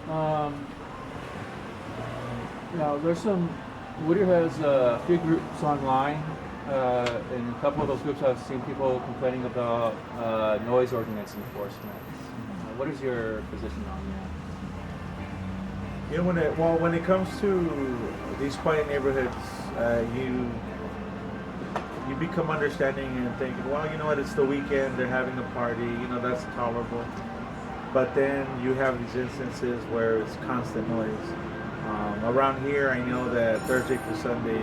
Um, there's some. Whittier has a few groups online, and a couple of those groups I've seen people complaining about noise ordinance enforcement. What is your position on You know, when it comes to these quiet neighborhoods, you become understanding and thinking, well, you know what, it's the weekend, they're having a party, you know, that's tolerable. But then you have these instances where it's constant noise. Around here, I know that Thursday to Sunday,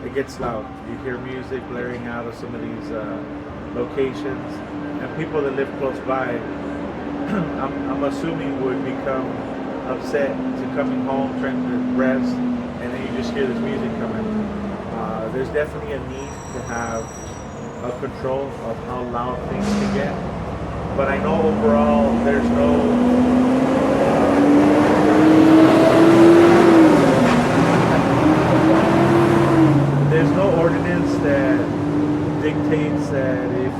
it gets loud. You hear music blaring out of some of these locations, and people that live close by, I'm assuming would become upset to coming home, trying to rest, and then you just hear this music coming. There's definitely a need to have a control of how loud things can get. But I know overall there's no ordinance that dictates that if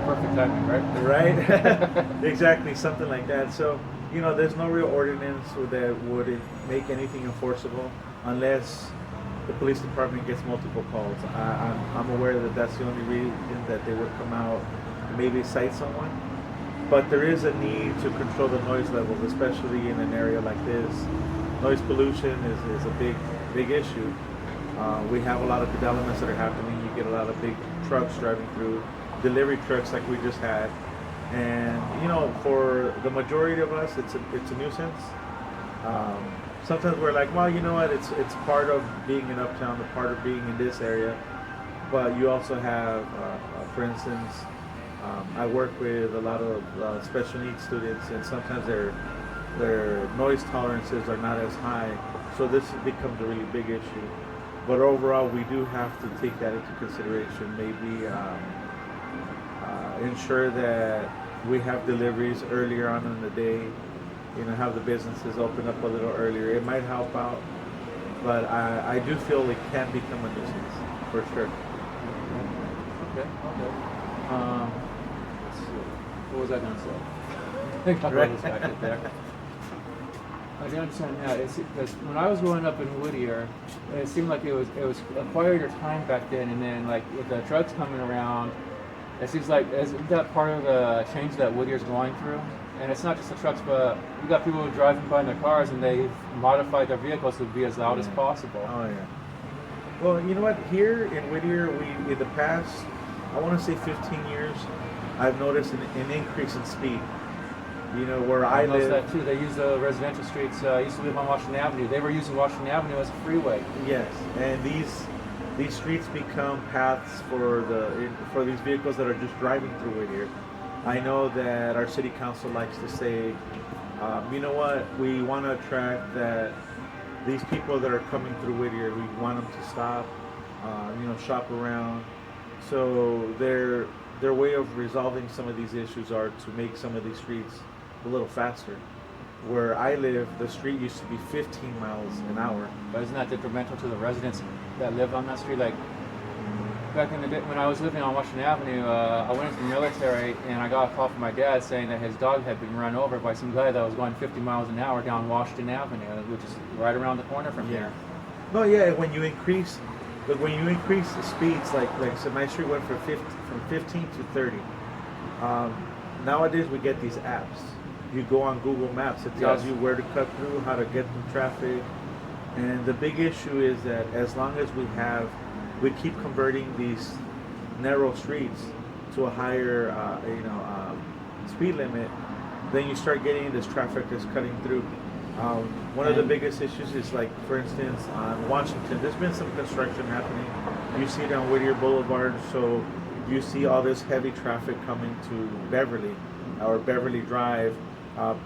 perfect timing, right? right exactly something like that. So you know, there's no real ordinance that would make anything enforceable unless the police department gets multiple calls. I'm aware that that's the only reason that they would come out and maybe cite someone. But there is a need to control the noise levels, especially in an area like this. Noise pollution is a big issue. We have a lot of developments that are happening. You get a lot of big trucks driving through, delivery trucks like we just had, and you know, for the majority of us, it's a nuisance. Sometimes we're like, well, you know what, it's part of being in Uptown, the part of being in this area. But you also have, for instance, I work with a lot of special needs students, and sometimes their noise tolerances are not as high. So this becomes a really big issue. But overall, we do have to take that into consideration. Maybe ensure that we have deliveries earlier on in the day. You know, have the businesses open up a little earlier. It might help out, but I do feel it can become a nuisance for sure. Okay. Let's see. What was I going to say? I think I Right. was back there. I can understand now. Because when I was growing up in Whittier, it seemed like it was a quieter time back then, and then like with the trucks coming around, it seems like isn't that part of the change that Whittier's going through? And it's not just the trucks, but you got people driving by in their cars, and they've modified their vehicles to be as loud as possible. Oh yeah. Well, you know what? Here in Whittier, we in the past, I want to say 15 years, I've noticed an increase in speed. You know, where I noticed live. that too. They use the residential streets. I used to live on Washington Avenue. They were using Washington Avenue as a freeway. Yes, and these streets become paths for these vehicles that are just driving through Whittier. I know that our city council likes to say, you know what, we want to attract that these people that are coming through Whittier, we want them to stop, you know, shop around. So their way of resolving some of these issues are to make some of these streets a little faster. Where I live, the street used to be 15 miles an hour. But isn't that detrimental to the residents that live on that street? Like back in the day when I was living on Washington Avenue, I went into the military and I got a call from my dad saying that his dog had been run over by some guy that was going 50 miles an hour down Washington Avenue, which is right around the corner from here. No, yeah, when you increase the speeds, like so my street went from 15 to 30. Nowadays we get these apps. You go on Google Maps, it tells you where to cut through, how to get through traffic. And the big issue is that as long as we keep converting these narrow streets to a higher, speed limit, then you start getting this traffic that's cutting through. One of the biggest issues is, like, for instance, on Washington, there's been some construction happening. You see it on Whittier Boulevard, so you see all this heavy traffic coming to Beverly or Beverly Drive.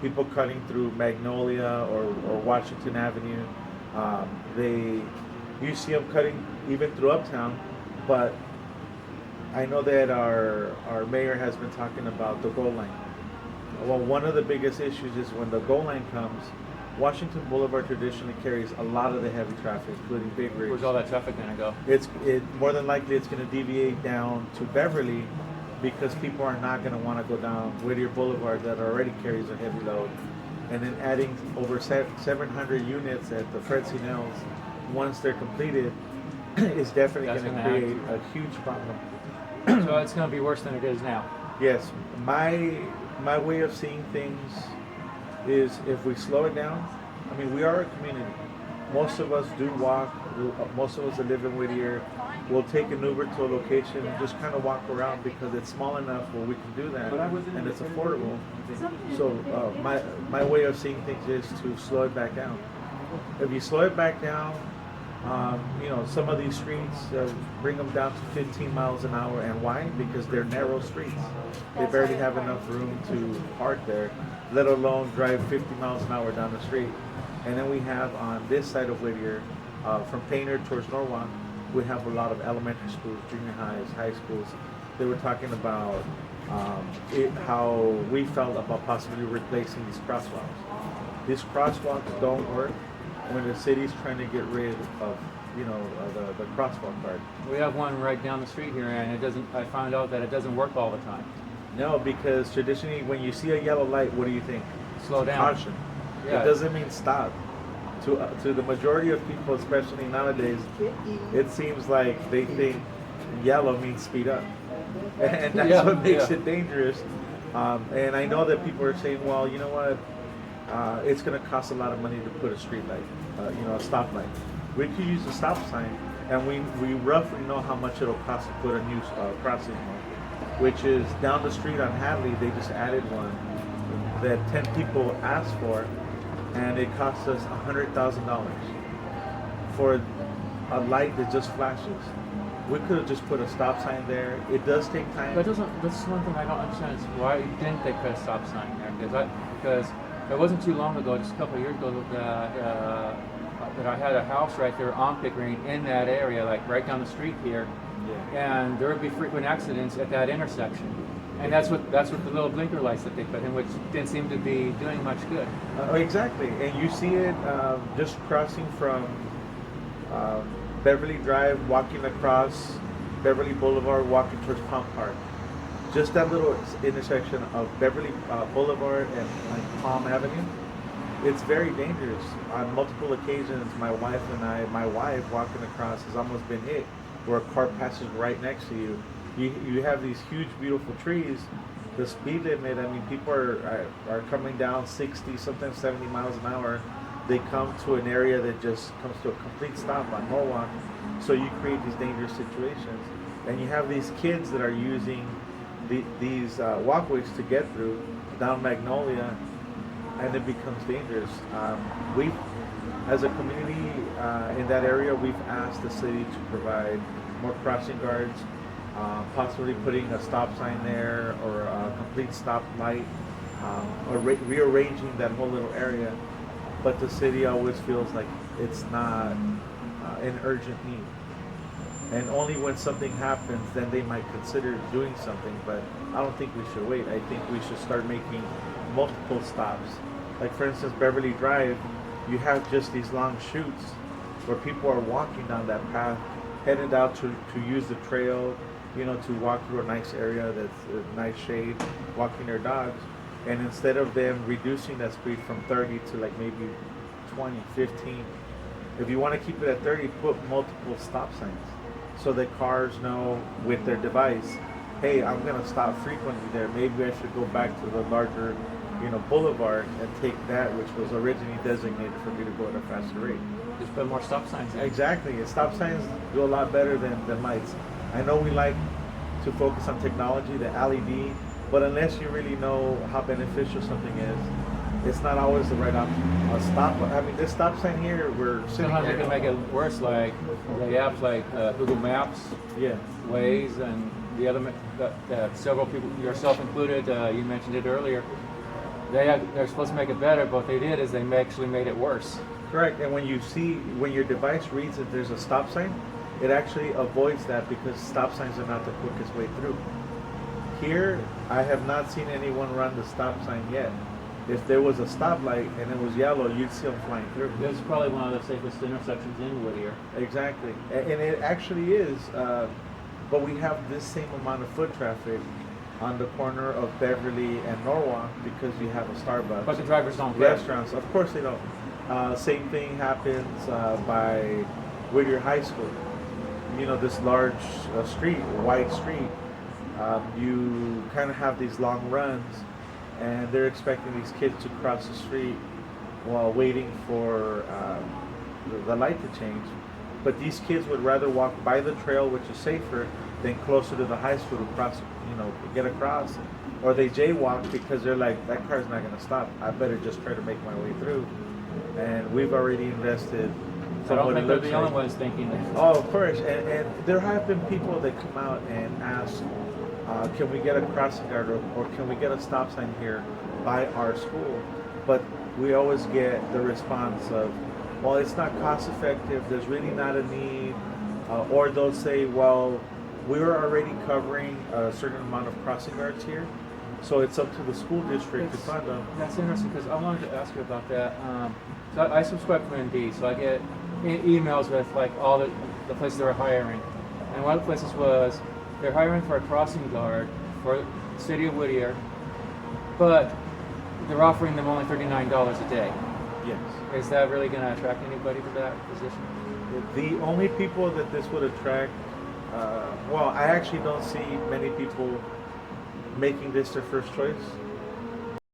People cutting through Magnolia or Washington Avenue. You see them cutting even through Uptown, but I know that our mayor has been talking about the goal line. Well, one of the biggest issues is when the goal line comes, Washington Boulevard traditionally carries a lot of the heavy traffic, including big rigs. Where's all that traffic going to go? More than likely it's going to deviate down to Beverly, because people are not going to want to go down Whittier Boulevard that already carries a heavy load. and then adding over 700 units at the Fred C. Nels once they're completed is definitely That's going to gonna create a huge problem. So it's going to be worse than it is now. Yes, my way of seeing things is if we slow it down. I mean, we are a community. Most of us do walk. Most of us that live in Whittier will take an Uber to a location and just kind of walk around because it's small enough where we can do that and it's affordable. So my way of seeing things is to slow it back down. If you slow it back down, some of these streets, bring them down to 15 miles an hour. And why? Because they're narrow streets. They barely have enough room to park there, let alone drive 50 miles an hour down the street. And then we have on this side of Whittier, from Painter towards Norwalk, we have a lot of elementary schools, junior highs, high schools. They were talking about how we felt about possibly replacing these crosswalks. These crosswalks don't work when the city's trying to get rid of, the crosswalk card. We have one right down the street here, and it doesn't. I found out that it doesn't work all the time. No, because traditionally, when you see a yellow light, what do you think? Slow down. Caution. Yeah. It doesn't mean stop. To the majority of people, especially nowadays, it seems like they think yellow means speed up, and that's what makes it dangerous. And I know that people are saying, well, you know what? It's going to cost a lot of money to put a street light, a stoplight. We could use a stop sign, and we roughly know how much it'll cost to put a new crossing one, which is down the street on Hadley. They just added one that 10 people asked for, and it cost us $100,000 for a light that just flashes. We could have just put a stop sign there. It does take time. That's one thing I don't understand is why didn't they put a stop sign there? Because it wasn't too long ago, just a couple of years ago, that I had a house right there on Pickering in that area, like right down the street here, and there would be frequent accidents at that intersection. And that's what the little blinker lights that they put in, which didn't seem to be doing much good. Exactly, and you see it just crossing from Beverly Drive, walking across Beverly Boulevard, walking towards Palm Park. Just that little intersection of Beverly Boulevard and Palm Avenue. It's very dangerous. On multiple occasions, my wife walking across has almost been hit, where a car passes right next to you. You have these huge, beautiful trees. The speed limit, I mean, people are coming down 60, sometimes 70 miles an hour. They come to an area that just comes to a complete stop on Norwalk. So you create these dangerous situations. And you have these kids that are using these walkways to get through down Magnolia, and it becomes dangerous. We, as a community in that area, we've asked the city to provide more crossing guards, possibly putting a stop sign there or a complete stop light, or rearranging that whole little area. But the city always feels like it's not an urgent need. And only when something happens, then they might consider doing something. But I don't think we should wait. I think we should start making multiple stops. Like, for instance, Beverly Drive, you have just these long chutes where people are walking down that path, headed out to use the trail, to walk through a nice area that's a nice shade, walking their dogs. And instead of them reducing that speed from 30 to like maybe 20, 15, if you want to keep it at 30, put multiple stop signs so that cars know with their device, hey, I'm going to stop frequently there. Maybe I should go back to the larger, boulevard and take that, which was originally designated for me to go at a faster rate. Just put more stop signs in. Exactly. And stop signs do a lot better than lights. I know we like to focus on technology, the LED, but unless you really know how beneficial something is, it's not always the right option. This stop sign here, we're sitting Sometimes here. they can make it worse, like the apps like Google Maps, Waze, and the other several people, yourself included, you mentioned it earlier. They're supposed to make it better, but what they did is they actually made it worse. Correct, and when your device reads that there's a stop sign, it actually avoids that because stop signs are not the quickest way through. Here, I have not seen anyone run the stop sign yet. If there was a stoplight and it was yellow, you'd see them flying through. This is probably one of the safest intersections in Whittier. Exactly, and it actually is, but we have this same amount of foot traffic, on the corner of Beverly and Norwalk because you have a Starbucks. But the drivers don't get it. Restaurants, of course they don't. Same thing happens by Whittier High School. You know, this large street, wide street. You kind of have these long runs, and they're expecting these kids to cross the street while waiting for the light to change. But these kids would rather walk by the trail, which is safer, than closer to the high school to cross, get across. Or they jaywalk because they're like, that car's not going to stop. I better just try to make my way through. And we've already invested. I don't think they're the only ones thinking that. Oh, of course. And there have been people that come out and ask, can we get a crossing guard or can we get a stop sign here by our school? But we always get the response of, well, it's not cost effective, there's really not a need. Or they'll say, well, we're already covering a certain amount of crossing guards here, so it's up to the school district to fund them. That's interesting because I wanted to ask you about that. So I subscribe to Indeed, so I get emails with like all the places they're hiring. And one of the places was they're hiring for a crossing guard for the city of Whittier, but they're offering them only $39 a day. Yes. Is that really going to attract anybody to that position? The only people that this would attract, well, I actually don't see many people making this their first choice.